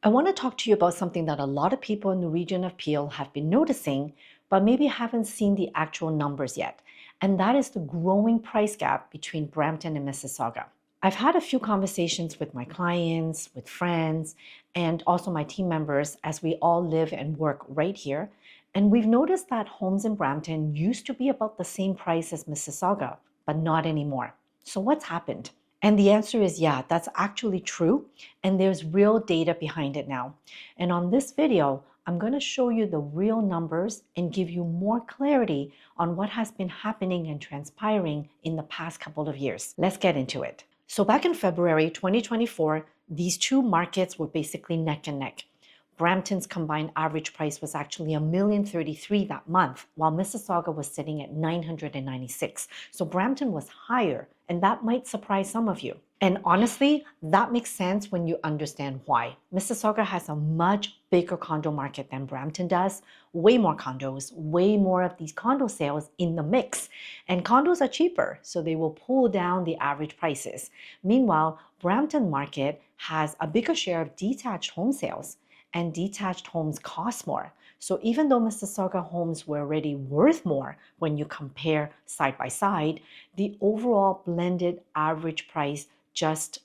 I want to talk to you about something that a lot of people in the region of Peel have been noticing, but maybe haven't seen the actual numbers yet. And that is the growing price gap between Brampton and Mississauga. I've had a few conversations with my clients, with friends, and also my team members as we all live and work right here. And we've noticed that homes in Brampton used to be about the same price as Mississauga, but not anymore. So what's happened? And the answer is yeah, that's actually true. And there's real data behind it now. And on this video, I'm going to show you the real numbers and give you more clarity on what has been happening and transpiring in the past couple of years. Let's get into it. So back in February 2024, these two markets were basically neck and neck. Brampton's combined average price was actually $1,033,000 that month, while Mississauga was sitting at $996,000. So Brampton was higher, and that might surprise some of you. And honestly, that makes sense when you understand why. Mississauga has a much bigger condo market than Brampton does, way more condos, way more of these condo sales in the mix. And condos are cheaper, so they will pull down the average prices. Meanwhile, Brampton market has a bigger share of detached home sales, and detached homes cost more. So even though Mississauga homes were already worth more when you compare side by side, the overall blended average price just,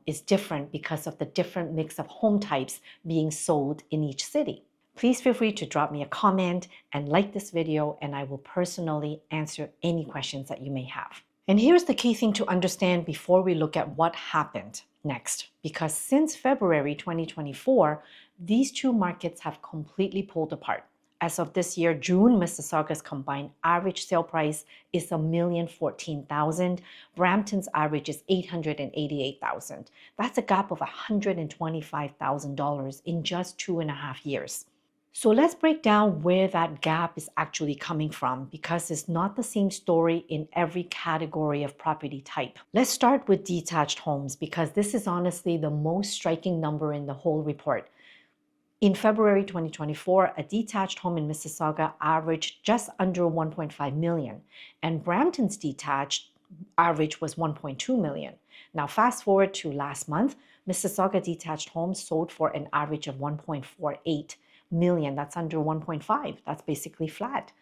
is different because of the different mix of home types being sold in each city. Please feel free to drop me a comment and like this video, and I will personally answer any questions that you may have. And here's the key thing to understand before we look at what happened next, because since February 2024, these two markets have completely pulled apart. As of this year, June, Mississauga's combined average sale price is $1,014,000. Brampton's average is $888,000. That's a gap of $125,000 in just 2.5 years. So let's break down where that gap is actually coming from, because it's not the same story in every category of property type. Let's start with detached homes, because this is honestly the most striking number in the whole report. In February 2024, a detached home in Mississauga averaged just under 1.5 million, and Brampton's detached average was 1.2 million. Now, fast forward to last month, Mississauga detached homes sold for an average of 1.48 million. That's under 1.5. That's basically flat.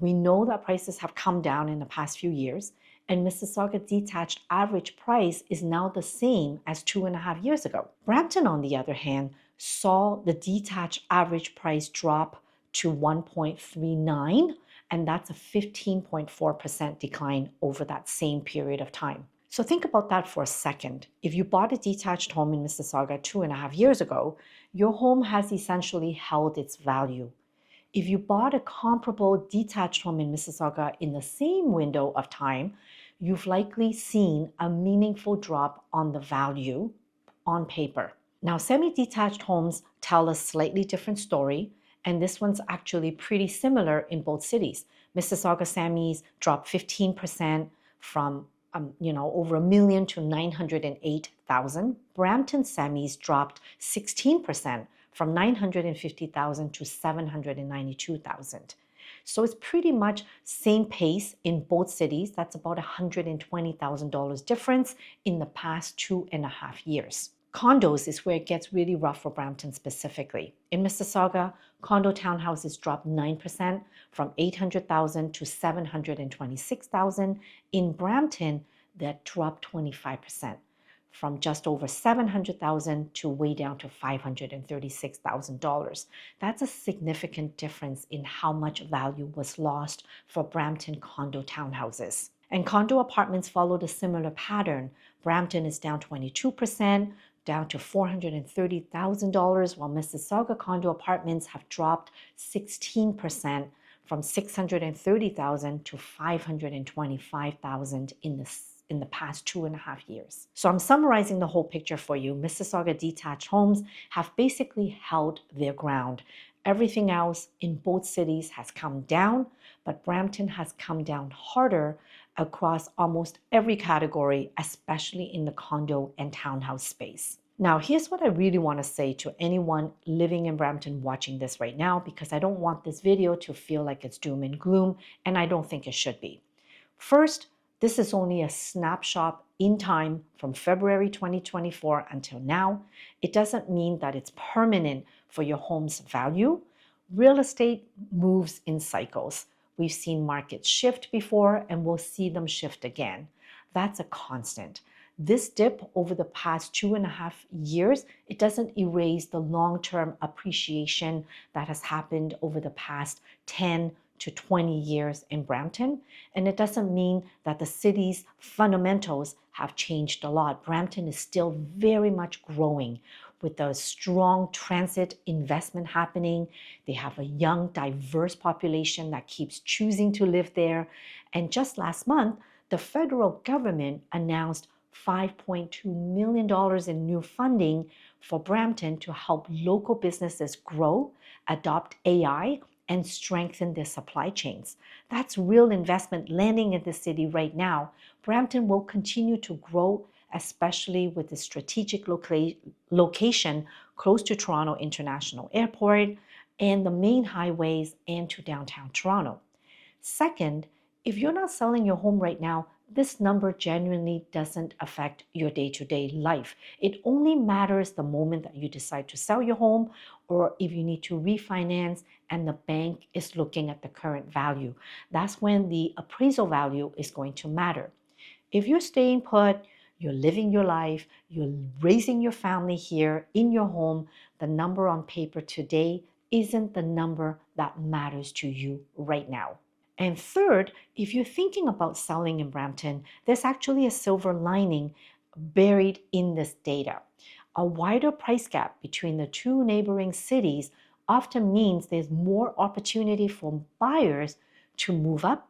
We know that prices have come down in the past few years, and Mississauga detached average price is now the same as 2.5 years ago. Brampton, on the other hand, saw the detached average price drop to 1.39, and that's a 15.4% decline over that same period of time. So think about that for a second. If you bought a detached home in Mississauga 2.5 years ago, your home has essentially held its value. If you bought a comparable detached home in Mississauga in the same window of time, you've likely seen a meaningful drop on the value on paper. Now, semi-detached homes tell a slightly different story, and this one's actually pretty similar in both cities. Mississauga semis dropped 15% from over 1 million to 908,000. Brampton semis dropped 16% from 950,000 to 792,000. So it's pretty much same pace in both cities. That's about $120,000 difference in the past 2.5 years. Condos is where it gets really rough for Brampton specifically. In Mississauga, condo townhouses dropped 9% from 800,000 to 726,000. In Brampton, that dropped 25% from just over 700,000 to way down to $536,000. That's a significant difference in how much value was lost for Brampton condo townhouses. And condo apartments followed a similar pattern. Brampton is down 22%, down to $430,000, while Mississauga condo apartments have dropped 16% from $630,000 to $525,000 in the past 2.5 years. So I'm summarizing the whole picture for you. Mississauga detached homes have basically held their ground. Everything else in both cities has come down, but Brampton has come down harder across almost every category, especially in the condo and townhouse space. Now, here's what I really want to say to anyone living in Brampton watching this right now, because I don't want this video to feel like it's doom and gloom, and I don't think it should be. First, this is only a snapshot in time from February 2024 until now, it doesn't mean that it's permanent for your home's value. Real estate moves in cycles. We've seen markets shift before and we'll see them shift again. That's a constant. This dip over the past 2.5 years, it doesn't erase the long-term appreciation that has happened over the past 10 to 20 years in Brampton. And it doesn't mean that the city's fundamentals have changed a lot. Brampton is still very much growing with a strong transit investment happening. They have a young, diverse population that keeps choosing to live there. And just last month, the federal government announced $5.2 million in new funding for Brampton to help local businesses grow, adopt AI, and strengthen their supply chains. That's real investment landing in the city right now. Brampton will continue to grow, especially with the strategic location close to Toronto International Airport and the main highways and to downtown Toronto. Second, if you're not selling your home right now, this number genuinely doesn't affect your day-to-day life. It only matters the moment that you decide to sell your home or if you need to refinance and the bank is looking at the current value. That's when the appraisal value is going to matter. If you're staying put, you're living your life, you're raising your family here in your home, the number on paper today isn't the number that matters to you right now. And third, if you're thinking about selling in Brampton, there's actually a silver lining buried in this data. A wider price gap between the two neighboring cities often means there's more opportunity for buyers to move up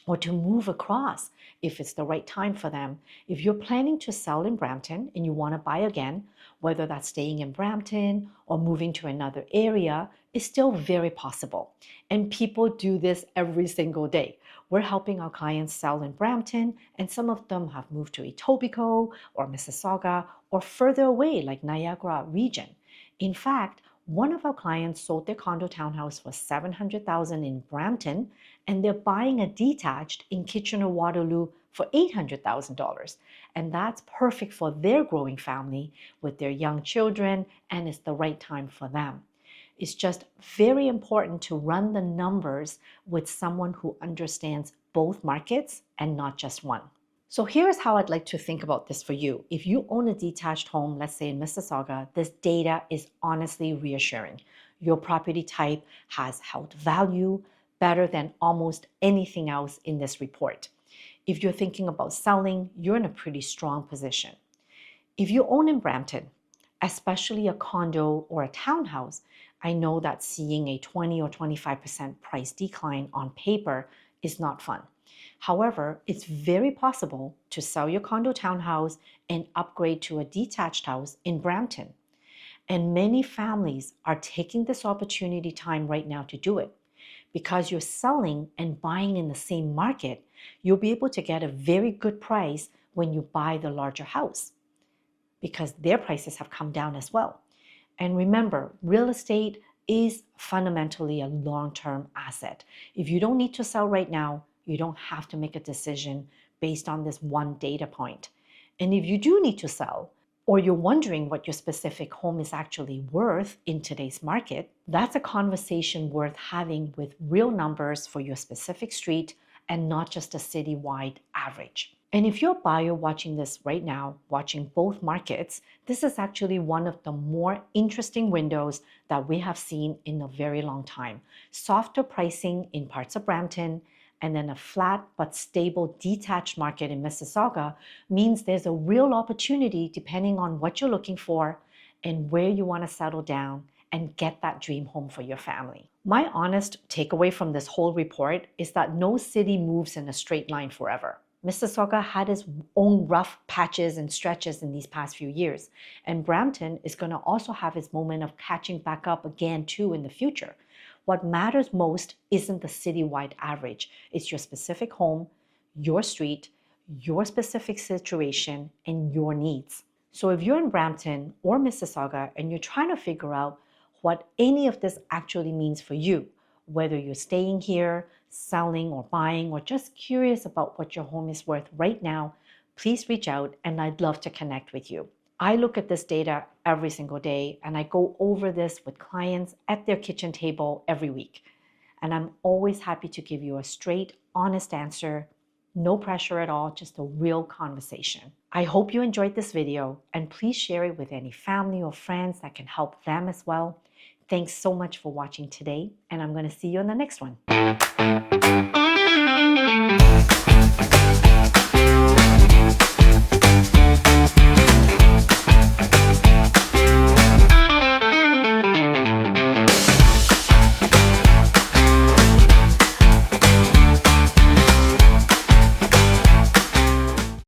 or to move across if it's the right time for them. If you're planning to sell in Brampton and you want to buy again, whether that's staying in Brampton or moving to another area, is still very possible. And people do this every single day. We're helping our clients sell in Brampton, and some of them have moved to Etobicoke or Mississauga or further away like Niagara region. In fact, one of our clients sold their condo townhouse for $700,000 in Brampton, and they're buying a detached in Kitchener-Waterloo for $800,000. And that's perfect for their growing family with their young children, and it's the right time for them. It's just very important to run the numbers with someone who understands both markets and not just one. So here's how I'd like to think about this for you. If you own a detached home, let's say in Mississauga, this data is honestly reassuring. Your property type has held value better than almost anything else in this report. If you're thinking about selling, you're in a pretty strong position. If you own in Brampton, especially a condo or a townhouse, I know that seeing a 20 or 25% price decline on paper is not fun. However, it's very possible to sell your condo townhouse and upgrade to a detached house in Brampton. And many families are taking this opportunity time right now to do it. Because you're selling and buying in the same market, you'll be able to get a very good price when you buy the larger house, because their prices have come down as well. And remember, real estate is fundamentally a long-term asset. If you don't need to sell right now, you don't have to make a decision based on this one data point. And if you do need to sell, or you're wondering what your specific home is actually worth in today's market, that's a conversation worth having with real numbers for your specific street and not just a citywide average. And if you're a buyer watching this right now, watching both markets, this is actually one of the more interesting windows that we have seen in a very long time. Softer pricing in parts of Brampton, and then a flat but stable detached market in Mississauga means there's a real opportunity depending on what you're looking for and where you want to settle down and get that dream home for your family. My honest takeaway from this whole report is that no city moves in a straight line forever. Mississauga had its own rough patches and stretches in these past few years, and Brampton is going to also have its moment of catching back up again too in the future. What matters most isn't the citywide average. It's your specific home, your street, your specific situation, and your needs. So if you're in Brampton or Mississauga and you're trying to figure out what any of this actually means for you, whether you're staying here, selling or buying, or just curious about what your home is worth right now, please reach out and I'd love to connect with you. I look at this data every single day and I go over this with clients at their kitchen table every week. And I'm always happy to give you a straight, honest answer. No pressure at all, just a real conversation. I hope you enjoyed this video and please share it with any family or friends that can help them as well. Thanks so much for watching today, and I'm going to see you in the next one.